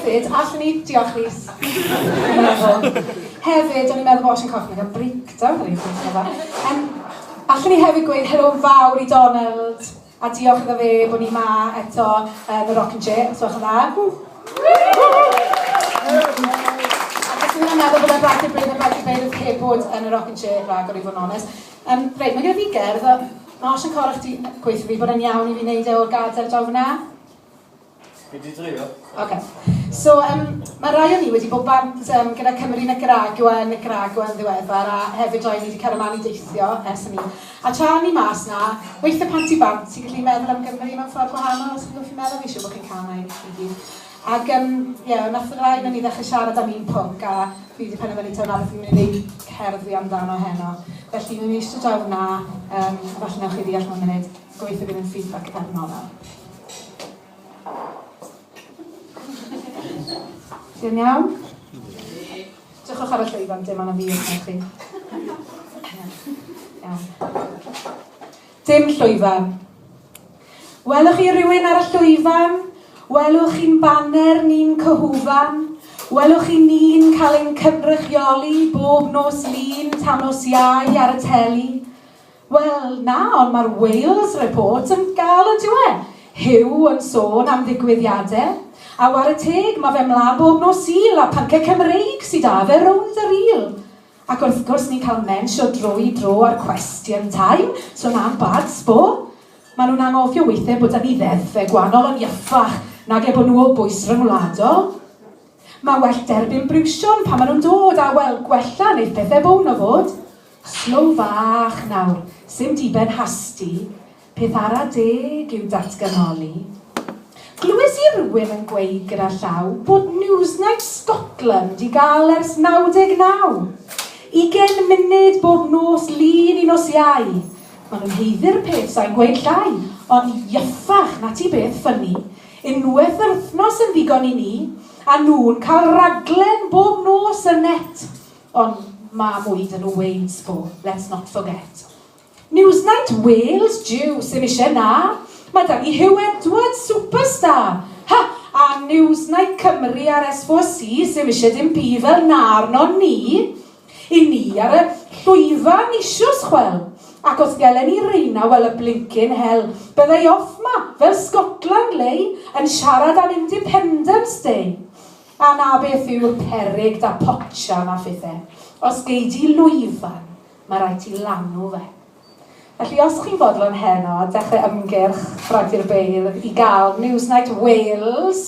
hefyd, allwn ni, diolch Rhys. Hefyd, o'n i'n meddwl bod sy'n cochyn yn breakdown ar ei chwith efo. Allwn ni hefyd gweud helo fawr I Donald, a diolch iddo fe bod ni ma eto yn y Rock and J, os o'ch yn dda. Ac os ydyn meddwl bod y Bragdy'r Beirdd heb bod yn y Rock and J rhagor I fod yn onest. Reit, mae gyda fi gerdd, mae os yn corach ti gweithio fi bod yn iawn I fi wneud o'r gadael draw fyna? Fi di drio. Okay. So, mae rai o ni wedi bod bant gyda Cymru Nicaragua yn ddiweddar a hefyd rai ni wedi cael ymlaen I deithio ers ni. A tra ni mas na, weithio pan ti bant, ti'n gallu meddwl am Gymru mewn ffordd gwahanol, os ydych chi'n meddwl, fi eisiau bod chi'n cael na'i gyd. Ac, nath rai na ni ddechrau siarad am un pwnc a fi wedi penderfynu tawn arall fi'n mynd I wneud cerdd fi amdano heno. Felly, mi'n eisiau draw hwnna, falle newch chi ddeall mewn munud, gobeithio bydd yn feedback arno. Di'n iawn? Drychwch ar y llwyfan, dim ond fi yn chi. Dim Llwyfan. Welwch chi rhywun ar y llwyfan? Welwch chi'n banner ni'n cyhwfan? Welwch chi ni'n cael ein cynrychioli bob nos lun tan nos iau ar y teli? Wel, na, ond mae'r Wales Report yn gael y diwedd. Hyw yn sôn am ddigwyddiadau. A war y teg, mae fe mlaen bob nos Sul a pynciau Cymreig sydd â fe rownd yr il. Ac wrth gwrs ni'n cael mensio dro I dro ar question time, so na'n bad sbo. Maen nhw'n anghofio weithiau bod ni ddeddfau gwahanol yn ieffach nag bod nhw o bwys ryngwladol. Mae well derbyn brwsion pan maen nhw'n dod a wel gwella neu pethau bown o fod. Slow fach nawr, sim diben hasti, peth ara deg yw datganoli. Glywes I rhywun yn gweud gyda llaw bod Newsnight Scotland I gael ers 99. 20 munud bob nos lun I nos iau. Maen nhw'n heiddi'r peth sa'n gweud llai, ond ieffach na ti beth ffynnu. Unwaith yr wythnos yn ddigon I ni, a nhw'n cael raglen bob nos yn net. Ond mae mwyd yn nhw weid sbo, let's not forget. Newsnight Wales, Jew, sy'n eisiau na. Mae da ni Hugh Edwards, superstar. Ha! A Newsnight Cymru ar S4C sy'n eisiau dim byd fel narno ni. I ni ar y llwyfan isios chwel. Ac os gelen ni reina wel y blincin hel, byddai off ma, fel Scotland lei, yn siarad am Independence Day. A na beth yw'r peryg da potsia na ffithau. Os gei di lwyfan, mae rhaid ti lanw fe. Felly os chi'n bodlon heno a dechrau ymgyrch Bragdy'r Beirdd I gael Newsnight Wales,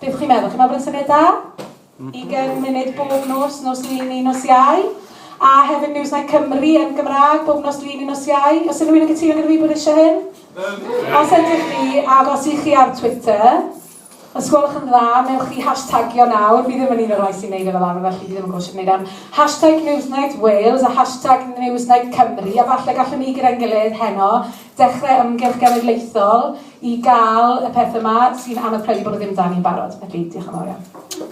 beth chi'n meddwl? Chi'n meddwl yn syniad da? 20 munud bob nos lun I nos iau. A hefyd Newsnight Cymru yn Gymraeg, bob nos lun I nos iau. Os yna rhywun yn cytuno gyda fi bod eisiau hyn? Os ydych chi, agos I chi ar Twitter, os gwelwch yn dda, newch chi hashtagio nawr, fi ddim yn un o'r rhai sy'n neud efo lan, felly fi ddim yn gwybod wneud am hashtag Newsnight Wales a hashtag Newsnight Cymru, a falle gallwn ni gyda'n gilydd heno dechrau ymgyrch genedlaethol I gael y peth yma sy'n anodd credu bod o ddim dan ni'n barod. Felly, diolch yn fawr iawn.